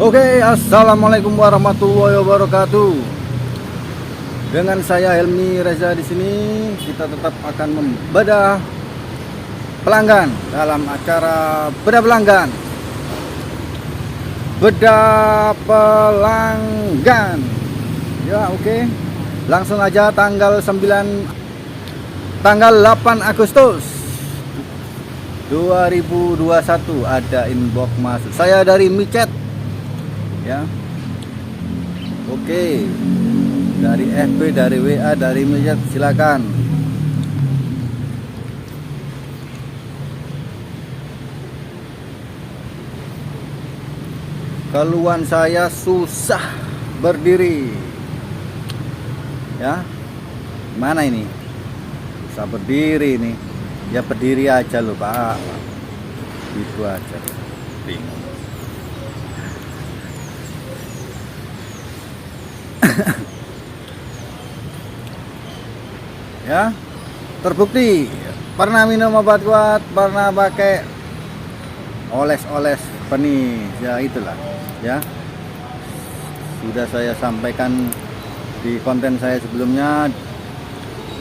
Oke, assalamualaikum warahmatullahi wabarakatuh. Dengan saya Helmi Reza di sini, kita tetap akan membedah pelanggan dalam acara bedah pelanggan. Bedah pelanggan. Ya, oke. Langsung aja tanggal 8 Agustus 2021 ada inbox masuk. Saya dari Micet. Ya, oke, dari FB, dari WA, dari Micet, silakan. Keluhan saya susah berdiri, ya. Mana ini? Susah berdiri nih. Ya berdiri aja loh Pak. Itu aja. Bingung. Ya, terbukti pernah minum obat kuat, pernah pakai oles-oles penis, ya itulah ya, sudah saya sampaikan di konten saya sebelumnya.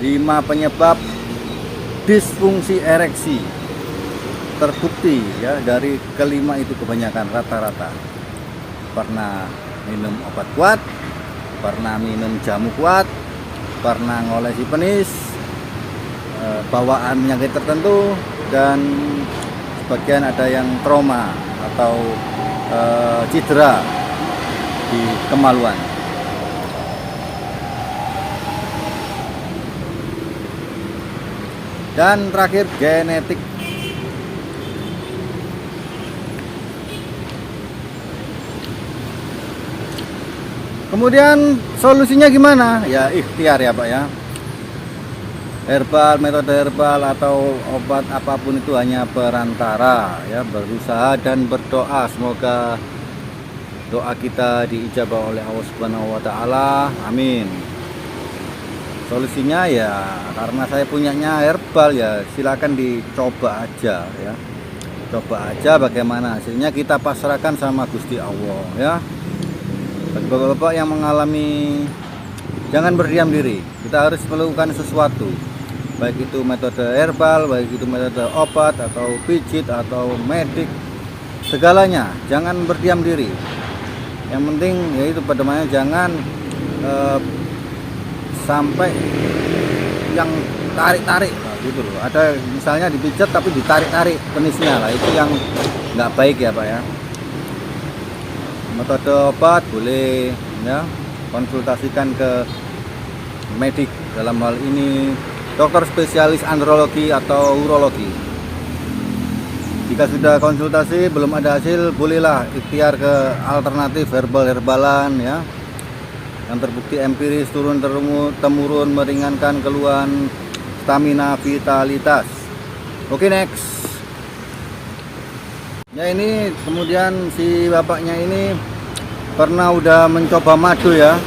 5 penyebab disfungsi ereksi terbukti ya, dari kelima itu kebanyakan rata-rata pernah minum obat kuat, pernah minum jamu kuat, pernah ngolesi penis, bawaan penyakit tertentu, dan sebagian ada yang trauma atau cedera di kemaluan. Dan terakhir genetik. Kemudian solusinya gimana? Ya ikhtiar ya Pak ya. Herbal, metode herbal atau obat apapun itu hanya perantara ya. Berusaha dan berdoa semoga doa kita diijabah oleh Allah Subhanahu wa taala. Amin. Solusinya ya karena saya punyanya herbal ya, silakan dicoba aja ya. Coba aja bagaimana hasilnya, kita pasrahkan sama Gusti Allah ya. Bagi bapak-bapak yang mengalami, jangan berdiam diri, kita harus melakukan sesuatu, baik itu metode herbal, baik itu metode obat atau pijit atau medik, segalanya jangan berdiam diri. Yang penting yaitu pedomannya jangan sampai yang tarik-tarik gitu loh. Ada misalnya dipijat tapi ditarik-tarik penisnya lah, itu yang nggak baik ya Pak ya. Metode obat boleh ya, konsultasikan ke medik, dalam hal ini dokter spesialis andrologi atau urologi. Jika sudah konsultasi belum ada hasil, bolehlah ikhtiar ke alternatif herbalan ya, yang terbukti empiris turun temurun meringankan keluhan stamina vitalitas. Oke, next. Ya ini kemudian si bapaknya ini pernah udah mencoba madu ya,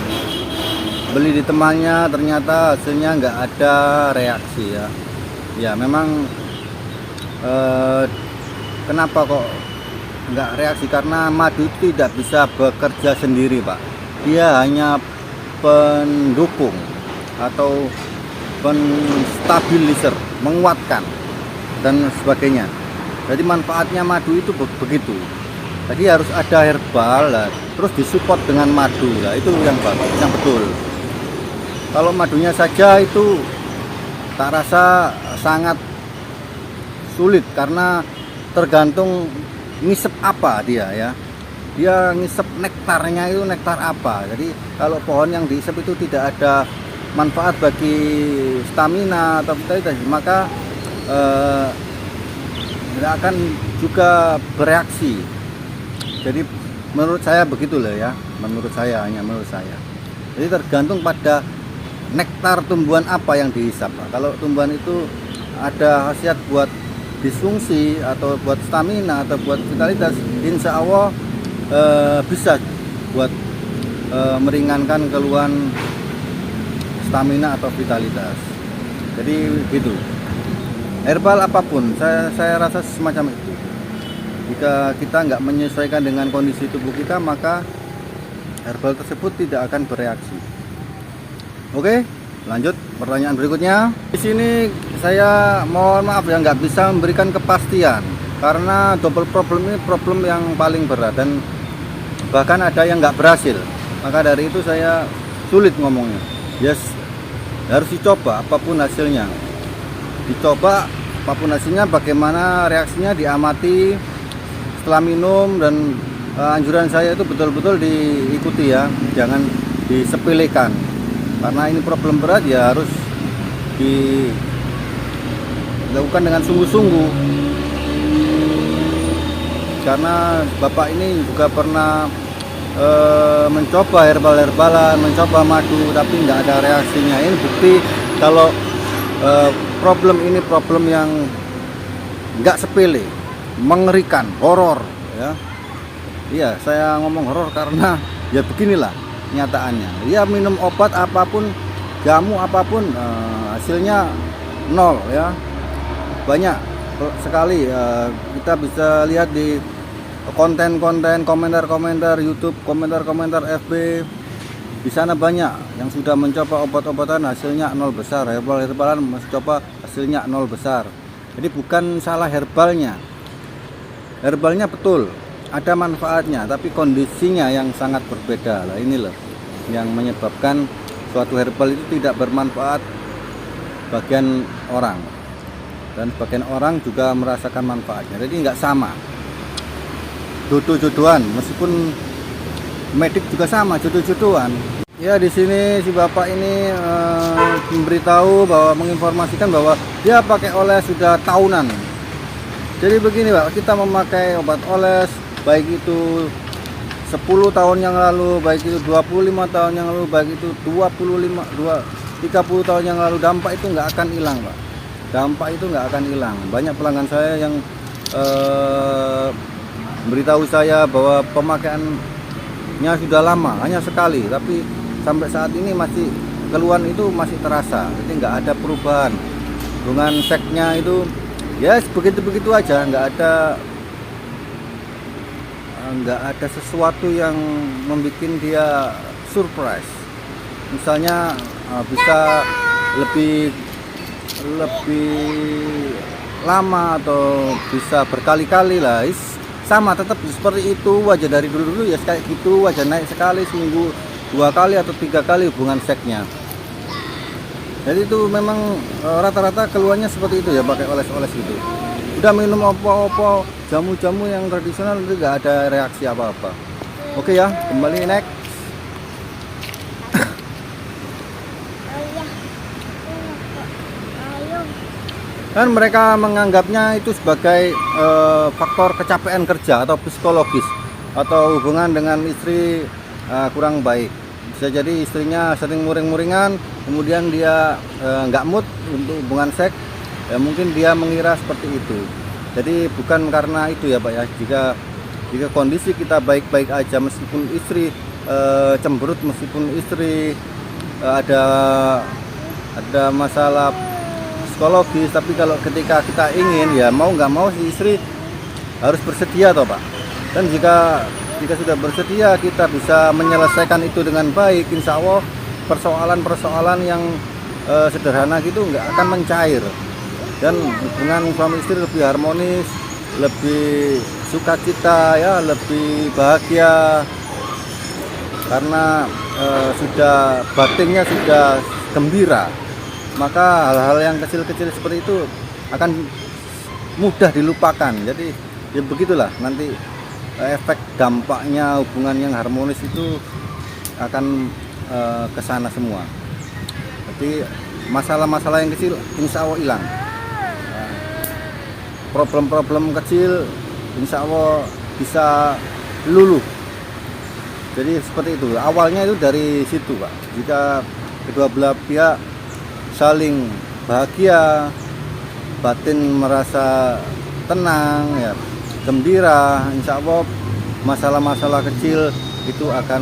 beli di temannya, ternyata hasilnya nggak ada reaksi ya. Ya memang kenapa kok nggak reaksi, karena madu itu tidak bisa bekerja sendiri Pak. Dia hanya pendukung atau penstabilizer, menguatkan dan sebagainya. Jadi manfaatnya madu itu begitu. Jadi harus ada herbal lah, terus disupport dengan madu lah, itu yang bagus, yang betul. Kalau madunya saja itu tak rasa sangat sulit, karena tergantung ngisep apa dia ya. Dia ngisep nektarnya itu nektar apa. Jadi kalau pohon yang diisep itu tidak ada manfaat bagi stamina atau vitalitas, maka tidak akan juga bereaksi. Jadi menurut saya begitulah ya, menurut saya, hanya menurut saya. Jadi tergantung pada nektar tumbuhan apa yang dihisap. Kalau tumbuhan itu ada khasiat buat disfungsi atau buat stamina atau buat vitalitas, insya Allah bisa buat meringankan keluhan stamina atau vitalitas. Jadi gitu. Herbal apapun, saya rasa semacam itu. Jika kita nggak menyesuaikan dengan kondisi tubuh kita, maka herbal tersebut tidak akan bereaksi. Oke, lanjut pertanyaan berikutnya. Di sini saya mohon maaf ya, nggak bisa memberikan kepastian karena double problem ini problem yang paling berat dan bahkan ada yang nggak berhasil. Maka dari itu saya sulit ngomongnya. Yes, harus dicoba apapun hasilnya. Dicoba apapun hasilnya, bagaimana reaksinya diamati setelah minum, dan anjuran saya itu betul-betul diikuti ya, jangan disepelekan. Karena ini problem berat ya, harus dilakukan dengan sungguh-sungguh. Karena Bapak ini juga pernah mencoba herbal-herbalan, mencoba madu, tapi nggak ada reaksinya. Ini bukti kalau problem ini problem yang nggak sepele, mengerikan, horor ya. Iya, saya ngomong horor karena ya beginilah nyataannya. Ya, minum obat apapun, jamu apapun, hasilnya nol ya. Banyak sekali kita bisa lihat di konten-konten, komentar-komentar YouTube, komentar-komentar FB. Di sana banyak yang sudah mencoba obat-obatan, hasilnya nol besar. Herbal-herbalan mencoba, hasilnya nol besar. Jadi bukan salah herbalnya. Herbalnya betul, ada manfaatnya, tapi kondisinya yang sangat berbeda. Lah inilah yang menyebabkan suatu herbal itu tidak bermanfaat bagian orang, dan bagian orang juga merasakan manfaatnya. Jadi nggak sama. Jodoh-jodohan, meskipun medik juga sama, jodoh-jodohan. Ya, di sini si Bapak ini memberitahu bahwa, menginformasikan bahwa dia pakai oles sudah tahunan. Jadi begini Pak, kita memakai obat oles baik itu 10 tahun yang lalu, baik itu 25 tahun yang lalu, baik itu 30 tahun yang lalu, dampak itu nggak akan hilang Pak. Dampak itu nggak akan hilang. Banyak pelanggan saya yang beritahu saya bahwa pemakaiannya sudah lama, hanya sekali, tapi sampai saat ini masih keluhan itu masih terasa. Jadi nggak ada perubahan. Hubungan seksnya itu ya begitu-begitu aja, nggak ada sesuatu yang membuat dia surprise. Misalnya bisa lebih lama atau bisa berkali-kali lah, sama tetap seperti itu wajah dari dulu ya, kayak gitu wajah, naik sekali seminggu 2 kali atau 3 kali hubungan seksnya. Jadi itu memang rata-rata keluarnya seperti itu ya, pakai oles-oles gitu. Udah minum apa-apa, jamu-jamu yang tradisional itu nggak ada reaksi apa-apa. Oke ya, kembali next. Dan mereka menganggapnya itu sebagai faktor kecapean kerja atau psikologis, atau hubungan dengan istri kurang baik. Bisa jadi istrinya sering muring-muringan, kemudian dia nggak mood untuk hubungan seks, ya mungkin dia mengira seperti itu. Jadi bukan karena itu ya Pak ya. Jika kondisi kita baik-baik aja, meskipun istri cemberut, meskipun istri ada masalah psikologis, tapi kalau ketika kita ingin, ya mau nggak mau si istri harus bersedia toh Pak. Dan jika sudah bersedia, kita bisa menyelesaikan itu dengan baik, insya Allah persoalan-persoalan yang sederhana gitu nggak akan mencair, dan hubungan suami istri lebih harmonis, lebih sukacita ya, lebih bahagia, karena sudah batinnya sudah gembira. Maka hal-hal yang kecil-kecil seperti itu akan mudah dilupakan. Jadi ya begitulah, nanti efek dampaknya hubungan yang harmonis itu akan ke sana semua. Jadi masalah-masalah yang kecil insya Allah hilang. Problem-problem kecil insya Allah bisa luluh. Jadi seperti itu. Awalnya itu dari situ Pak. Jika kedua belah pihak saling bahagia, batin merasa tenang ya, gembira, insya Allah masalah-masalah kecil itu akan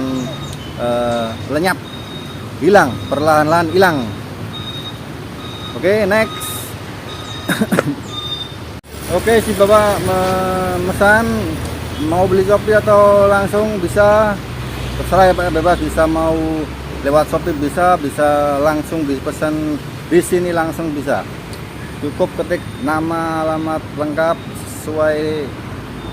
lenyap, hilang, perlahan-lahan hilang. Oke, next. Oke, si Bapak memesan mau beli kopi atau langsung bisa, terserah ya Pak, bebas, bisa mau lewat Shopee bisa langsung dipesan di sini langsung bisa. Cukup ketik nama, alamat lengkap sesuai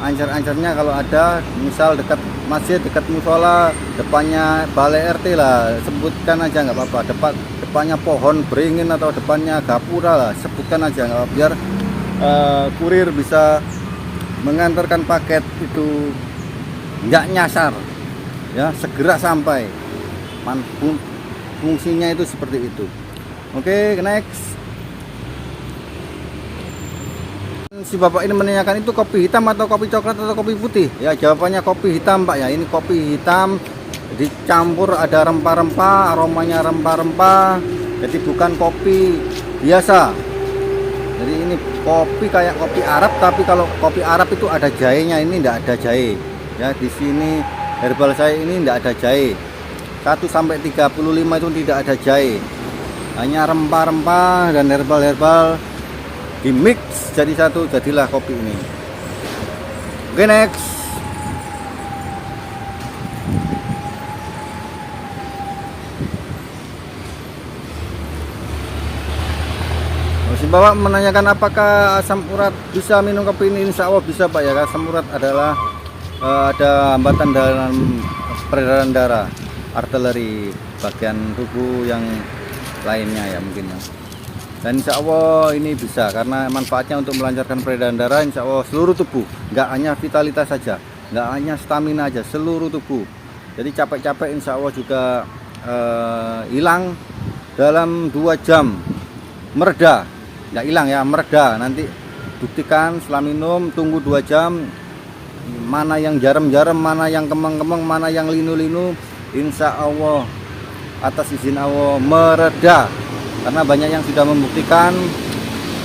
ancar-ancarnya kalau ada, misal dekat masjid, dekat musola, depannya balai RT lah, sebutkan aja nggak apa-apa. Depannya pohon beringin atau depannya gapura lah, sebutkan aja nggak apa, biar kurir bisa mengantarkan paket itu nggak nyasar ya, segera sampai. Fungsinya itu seperti itu. Oke, next. Si Bapak ini menanyakan itu kopi hitam atau kopi coklat atau kopi putih. Ya, jawabannya kopi hitam Pak ya. Ini kopi hitam dicampur ada rempah-rempah, aromanya rempah-rempah. Jadi bukan kopi biasa. Jadi ini kopi kayak kopi Arab, tapi kalau kopi Arab itu ada jahenya, ini enggak ada jahe. Ya, di sini herbal saya ini enggak ada jahe. 1 sampai 35 itu tidak ada jahe. Hanya rempah-rempah dan herbal-herbal di mix jadi satu, jadilah kopi ini. Oke, next. Si Bapak menanyakan apakah asam urat bisa minum kopi ini. Insya Allah bisa Pak ya. Asam urat adalah ada hambatan dalam peredaran darah, arteri, bagian tubuh yang lainnya ya mungkin ya. Dan insya Allah ini bisa, karena manfaatnya untuk melancarkan peredaran darah insya Allah seluruh tubuh, nggak hanya vitalitas saja, nggak hanya stamina aja, seluruh tubuh. Jadi capek-capek insya Allah juga hilang dalam 2 jam, mereda, nggak hilang ya, mereda. Nanti buktikan setelah minum, tunggu 2 jam, mana yang jarem-jarem, mana yang kemeng-kemeng, mana yang linu-linu, insya Allah atas izin Allah mereda. Karena banyak yang sudah membuktikan.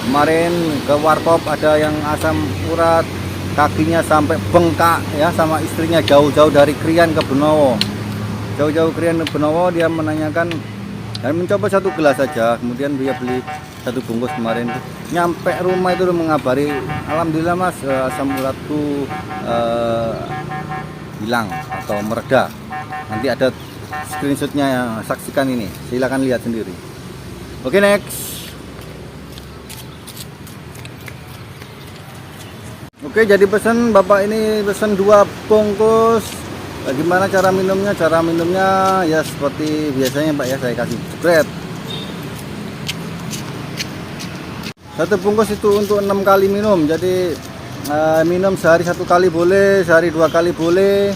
Kemarin ke warkop ada yang asam urat, kakinya sampai bengkak ya, sama istrinya jauh-jauh dari Krian ke Benowo, jauh-jauh Krian ke Benowo, dia menanyakan dan mencoba 1 gelas saja, kemudian dia beli 1 bungkus kemarin. Nyampe rumah itu mengabari, alhamdulillah Mas, asam uratku hilang atau mereda. Nanti ada screenshotnya ya, saksikan ini, silakan lihat sendiri. Oke, next. Oke, jadi pesan Bapak ini pesan 2 bungkus. Bagaimana cara minumnya? Cara minumnya ya seperti biasanya Pak ya, saya kasih jebret. 1 bungkus itu untuk 6 kali minum. Jadi minum sehari 1 kali boleh, sehari 2 kali boleh.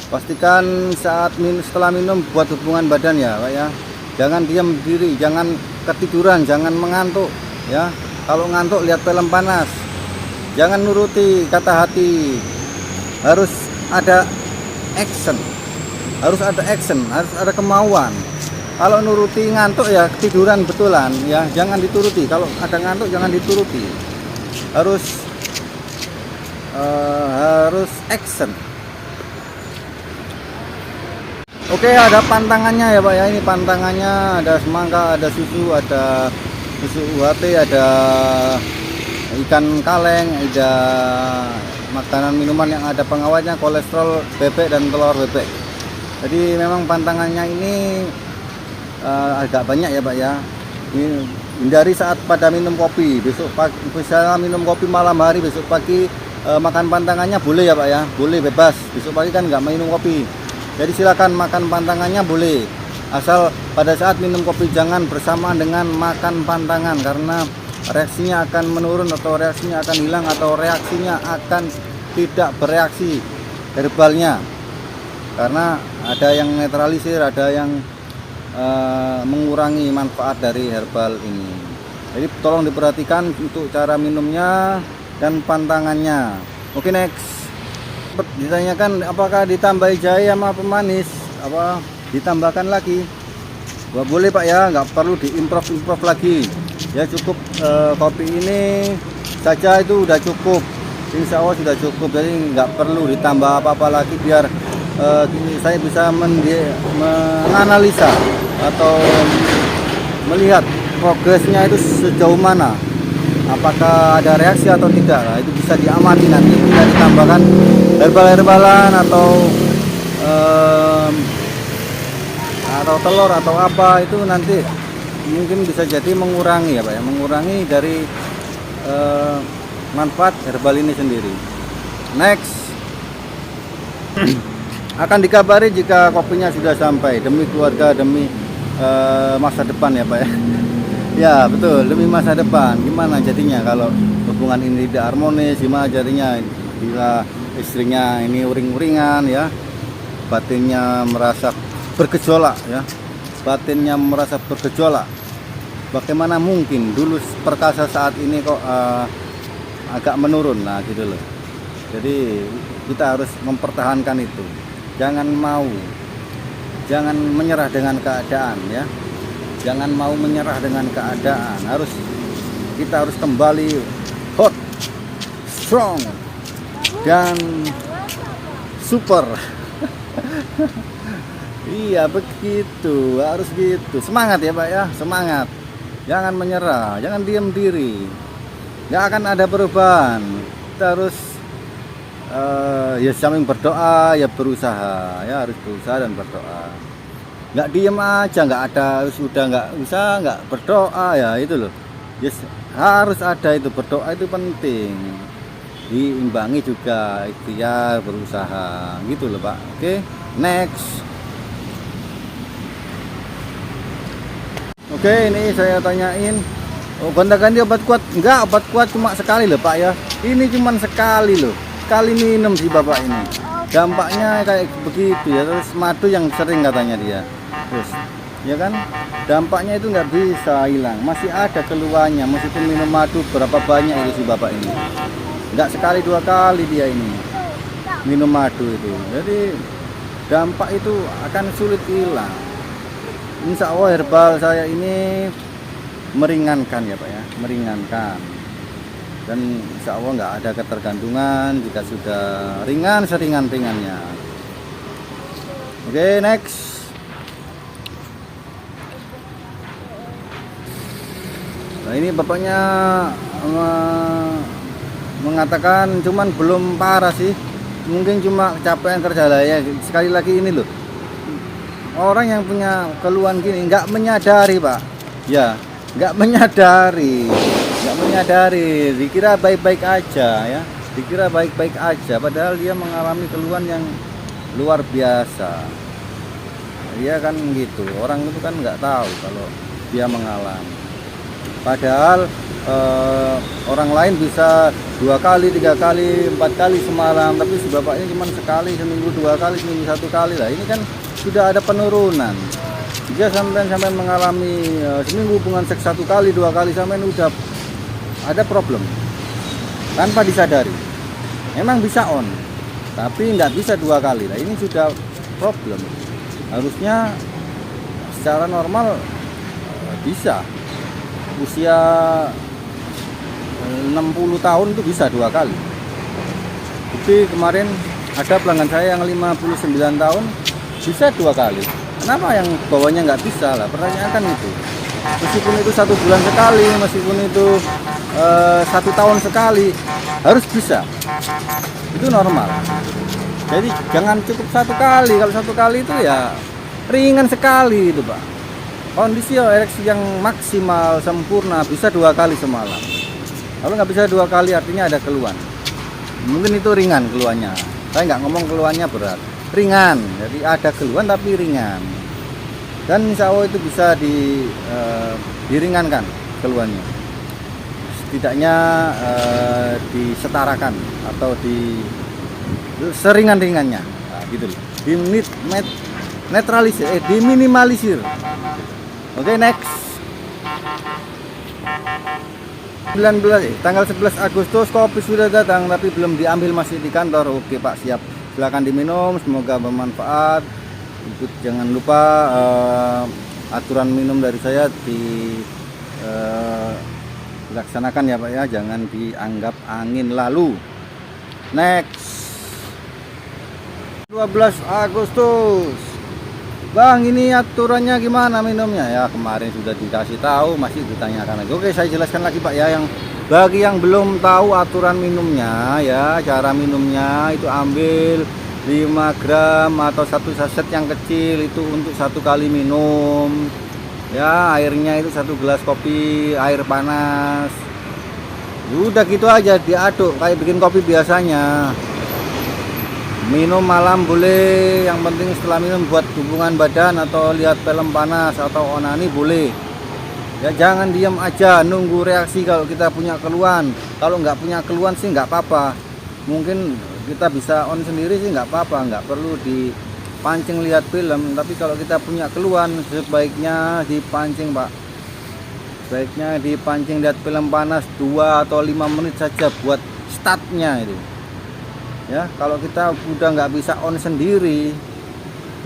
Pastikan setelah minum buat hubungan badan ya Pak ya. Jangan diam diri, jangan ketiduran, jangan mengantuk ya. Kalau ngantuk lihat film panas. Jangan nuruti kata hati. Harus ada action. Harus ada kemauan. Kalau nuruti ngantuk ya ketiduran betulan ya, jangan dituruti. Kalau ada ngantuk jangan dituruti. Harus action. Oke, ada pantangannya ya Pak ya. Ini pantangannya ada semangka, ada susu UHT, ada ikan kaleng, ada makanan minuman yang ada pengawetnya, kolesterol, bebek dan telur bebek. Jadi memang pantangannya ini agak banyak ya Pak ya. Hindari saat pada minum kopi. Besok pagi bisa minum kopi malam hari, besok pagi makan pantangannya boleh ya Pak ya. Boleh, bebas. Besok pagi kan nggak minum kopi. Jadi silakan makan pantangannya boleh, asal pada saat minum kopi jangan bersamaan dengan makan pantangan, karena reaksinya akan menurun atau reaksinya akan hilang atau reaksinya akan tidak bereaksi herbalnya, karena ada yang netralisir, ada yang mengurangi manfaat dari herbal ini. Jadi tolong diperhatikan untuk cara minumnya dan pantangannya. Oke, next. Ditanyakan apakah ditambah jahe sama pemanis, apa ditambahkan lagi? Wah, boleh Pak ya, nggak perlu diimprov lagi ya, cukup kopi ini saja itu udah cukup, insya Allah sudah cukup. Jadi nggak perlu ditambah apa-apa lagi, biar saya bisa menganalisa atau melihat progresnya itu sejauh mana. apakah ada reaksi atau tidak. Nah, itu bisa diamati nanti, bisa ditambahkan herbal-herbalan em, atau telur atau apa, itu nanti mungkin bisa jadi mengurangi ya Pak ya, mengurangi dari manfaat herbal ini sendiri. Next, akan dikabari jika kopinya sudah sampai, demi keluarga, demi masa depan ya Pak ya. Ya betul, demi masa depan. Gimana jadinya kalau hubungan ini tidak harmonis, gimana jadinya bila istrinya ini uring-uringan ya, batinnya merasa bergejolak ya, batinnya merasa bergejolak. Bagaimana mungkin dulu perkasa, saat ini kok agak menurun, nah gitu loh. Jadi kita harus mempertahankan itu, jangan menyerah dengan keadaan ya, jangan mau menyerah dengan keadaan. Kita harus kembali hot, strong, dan super. Iya begitu, harus gitu. Semangat ya Pak ya, semangat. Jangan menyerah, jangan diam diri. Nggak akan ada perubahan. Kita harus ya sambil berdoa, ya berusaha, ya harus berusaha dan berdoa. Nggak diem aja, nggak ada, sudah nggak usah, nggak berdoa ya, itu loh. Yes, harus ada itu, berdoa itu penting. Diimbangi juga ikhtiar, berusaha, gitu loh Pak. Oke, next. Oke, ini saya tanyain, oh gonta-ganti obat kuat? Enggak, obat kuat cuma sekali loh Pak ya. Ini cuma sekali loh, sekali minum sih Bapak ini. Dampaknya kayak begitu ya, terus madu yang sering katanya dia. Terus, ya kan, dampaknya itu nggak bisa hilang, masih ada keluhannya meskipun minum madu berapa banyak itu sih Bapak ini. Nggak sekali dua kali dia ini minum madu itu, jadi dampak itu akan sulit hilang. Insya Allah herbal saya ini meringankan ya Pak ya, meringankan, dan insya Allah nggak ada ketergantungan jika sudah ringan, seringan-ringannya. Oke, next. Nah ini bapaknya mengatakan cuman belum parah sih, mungkin cuma kecapean kerja lah ya. Sekali lagi ini loh, orang yang punya keluhan gini nggak menyadari Pak ya, nggak menyadari, dikira baik-baik aja ya, dikira baik-baik aja, padahal dia mengalami keluhan yang luar biasa. Dia kan gitu, orang itu kan nggak tahu kalau dia mengalami. Padahal orang lain bisa 2 kali, 3 kali, 4 kali semalam, tapi si bapaknya cuma sekali, seminggu 2 kali, seminggu 1 kali lah. Ini kan sudah ada penurunan. Dia sampai mengalami seminggu hubungan seks 1 kali, 2 kali, sampai udah ada problem tanpa disadari. Memang bisa on, tapi nggak bisa 2 kali. Nah ini sudah problem. Harusnya secara normal bisa usia 60 tahun itu bisa 2 kali. Jadi kemarin ada pelanggan saya yang 59 tahun bisa 2 kali. Kenapa yang bawahnya nggak bisa lah? Pertanyaan kan itu. Meskipun itu 1 bulan sekali, meskipun itu 1 tahun sekali, harus bisa. Itu normal. Jadi jangan cukup 1 kali. Kalau 1 kali itu ya ringan sekali itu Pak. Kondisi ereksi yang maksimal sempurna bisa 2 kali semalam. Kalau nggak bisa 2 kali artinya ada keluhan. Mungkin itu ringan keluhannya. Saya nggak ngomong keluhannya berat, ringan. Jadi ada keluhan tapi ringan. Dan insya Allah itu bisa diringankan keluhannya. Setidaknya disetarakan atau di seringan-ringannya. Nah, gitu loh. Diminimalisir. Oke, next. 19 tanggal 11 Agustus kopi sudah datang tapi belum diambil, masih di kantor. Oke Pak, siap, silakan diminum, semoga bermanfaat. Jangan lupa aturan minum dari saya dilaksanakan ya Pak ya, jangan dianggap angin lalu. Next, 12 Agustus Bang, ini aturannya gimana minumnya? Ya kemarin sudah dikasih tahu, masih ditanyakan lagi. Oke, saya jelaskan lagi Pak ya, yang Bagi yang belum tahu aturan minumnya ya, cara minumnya itu ambil 5 gram atau satu saset yang kecil itu untuk satu kali minum ya. Airnya itu 1 gelas kopi air panas, udah gitu aja diaduk kayak bikin kopi biasanya. Minum malam boleh, yang penting setelah minum buat hubungan badan atau lihat film panas atau onani boleh ya. Jangan diam aja nunggu reaksi. Kalau kita punya keluhan, kalau nggak punya keluhan sih nggak apa-apa, mungkin kita bisa on sendiri sih nggak apa-apa, nggak perlu dipancing lihat film. Tapi kalau kita punya keluhan sebaiknya dipancing Pak, sebaiknya dipancing lihat film panas 2 atau 5 menit saja buat startnya itu ya. Kalau kita udah nggak bisa on sendiri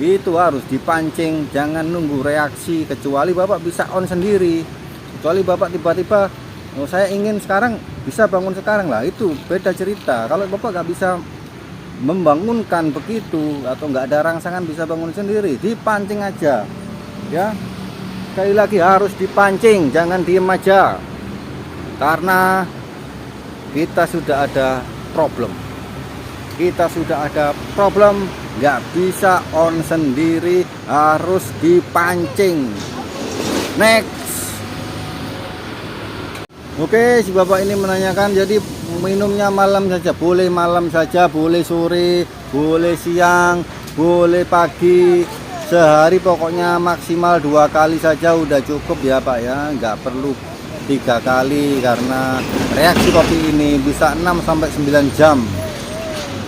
itu harus dipancing, jangan nunggu reaksi. Kecuali Bapak bisa on sendiri, kecuali Bapak tiba-tiba oh, saya ingin sekarang, bisa bangun sekarang lah, itu beda cerita. Kalau Bapak nggak bisa membangunkan begitu atau nggak ada rangsangan bisa bangun sendiri, dipancing aja ya. Sekali lagi harus dipancing, jangan diem aja, karena kita sudah ada problem. Kita sudah ada problem, nggak bisa on sendiri, harus dipancing. Next. Oke, si Bapak ini menanyakan, jadi minumnya malam saja, boleh malam saja, boleh sore, boleh siang, boleh pagi, sehari pokoknya maksimal 2 kali saja udah cukup ya Pak ya, nggak perlu 3 kali, karena reaksi kopi ini bisa 6-9 jam.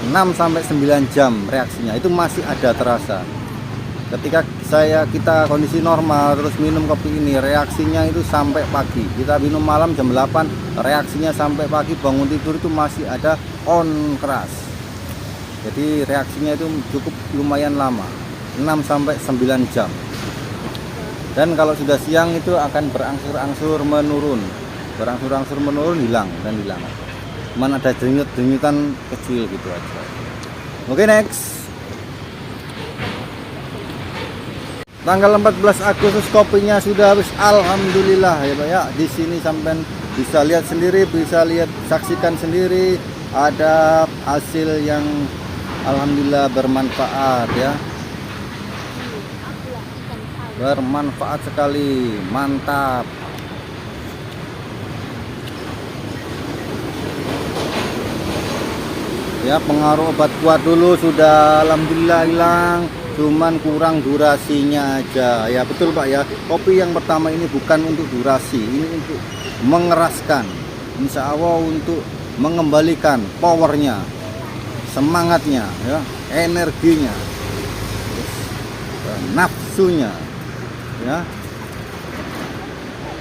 6-9 jam reaksinya itu masih ada terasa. Ketika kita kondisi normal terus minum kopi ini, reaksinya itu sampai pagi. Kita minum malam jam 8, reaksinya sampai pagi, bangun tidur itu masih ada on keras. Jadi reaksinya itu cukup lumayan lama, 6-9 jam. Dan kalau sudah siang itu akan berangsur-angsur menurun, hilang. Cuman ada denyut-denyutan kecil gitu aja. Oke, next. Tanggal 14 Agustus kopinya sudah habis, alhamdulillah ya Pak ya. Di sini sampai bisa lihat sendiri, saksikan sendiri, ada hasil yang alhamdulillah bermanfaat ya. Bermanfaat sekali, mantap. Ya, pengaruh obat kuat dulu sudah alhamdulillah hilang, cuman kurang durasinya aja ya. Betul Pak ya, kopi yang pertama ini bukan untuk durasi, ini untuk mengeraskan, insya Allah untuk mengembalikan powernya, semangatnya ya, energinya, nafsunya ya,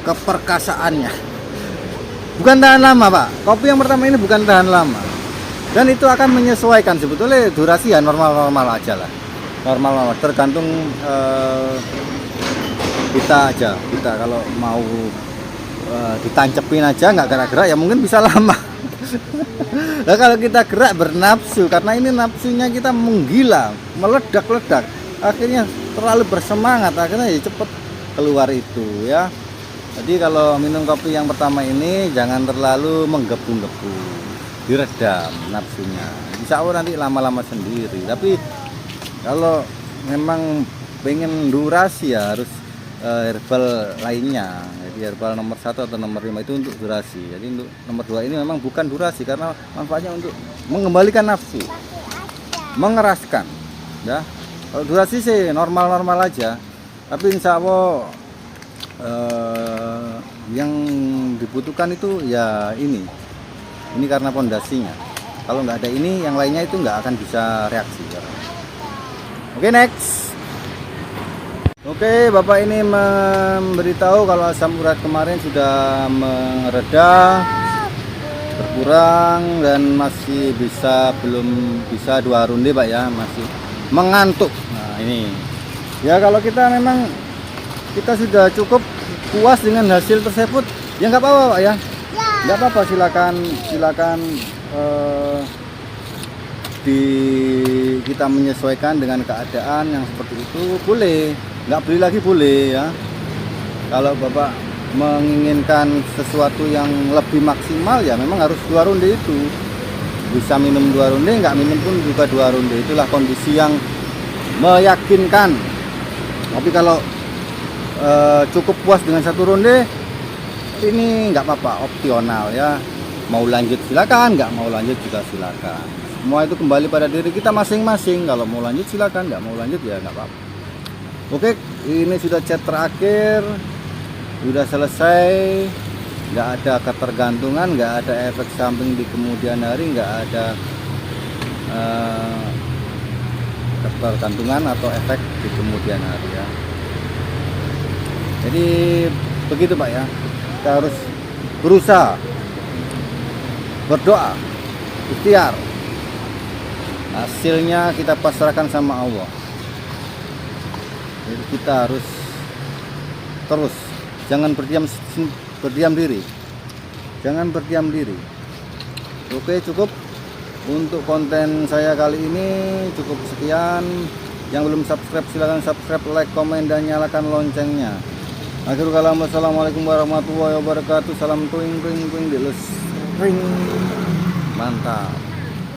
keperkasaannya. Bukan tahan lama Pak, kopi yang pertama ini bukan tahan lama. Dan itu akan menyesuaikan, sebetulnya durasi ya normal-normal aja lah, normal-normal, tergantung kita aja. Kita kalau mau ditancepin aja nggak gerak-gerak ya mungkin bisa lama. Nah kalau kita gerak bernafsu, karena ini nafsunya kita menggila, meledak-ledak, akhirnya terlalu bersemangat, akhirnya ya cepet keluar itu ya. Jadi kalau minum kopi yang pertama ini jangan terlalu menggebu-gebu, diredam nafsunya, insya Allah nanti lama-lama sendiri. Tapi kalau memang pengen durasi ya harus herbal lainnya. Jadi herbal nomor 1 atau nomor 5 itu untuk durasi. Jadi untuk nomor 2 ini memang bukan durasi, karena manfaatnya untuk mengembalikan nafsu, mengeraskan ya. Kalau durasi sih normal-normal aja, tapi insya Allah yang dibutuhkan itu ya ini karena pondasinya. Kalau nggak ada ini, yang lainnya itu nggak akan bisa reaksi. Oke, next. Oke, Bapak ini memberitahu kalau asam urat kemarin sudah mereda, berkurang, dan masih belum bisa 2 ronde Pak ya, masih mengantuk. Nah ini ya, kalau kita memang kita sudah cukup puas dengan hasil tersebut ya nggak apa-apa Pak ya. Nggak apa-apa, silakan kita menyesuaikan dengan keadaan yang seperti itu, boleh, nggak beli lagi boleh ya. Kalau Bapak menginginkan sesuatu yang lebih maksimal, ya memang harus 2 ronde itu. Bisa minum 2 ronde, nggak minum pun juga 2 ronde. Itulah kondisi yang meyakinkan. Tapi kalau cukup puas dengan 1 ronde, ini nggak apa-apa, opsional ya. Mau lanjut silakan, nggak mau lanjut juga silakan. Semua itu kembali pada diri kita masing-masing. Kalau mau lanjut silakan, nggak mau lanjut ya nggak apa-apa. Oke, ini sudah chat terakhir, sudah selesai. Nggak ada ketergantungan, nggak ada efek samping di kemudian hari, nggak ada ketergantungan atau efek di kemudian hari ya. Jadi begitu Pak ya, kita harus berusaha, berdoa, ikhtiar. Hasilnya kita pasrahkan sama Allah. Jadi kita harus terus, jangan berdiam diri, jangan berdiam diri. Oke, cukup untuk konten saya kali ini, cukup sekian. Yang belum subscribe silahkan subscribe, like, komen, dan nyalakan loncengnya. Akhirul kalam, wassalamualaikum warahmatullahi wabarakatuh. Salam tuing tuing tuing dilus ring, mantap.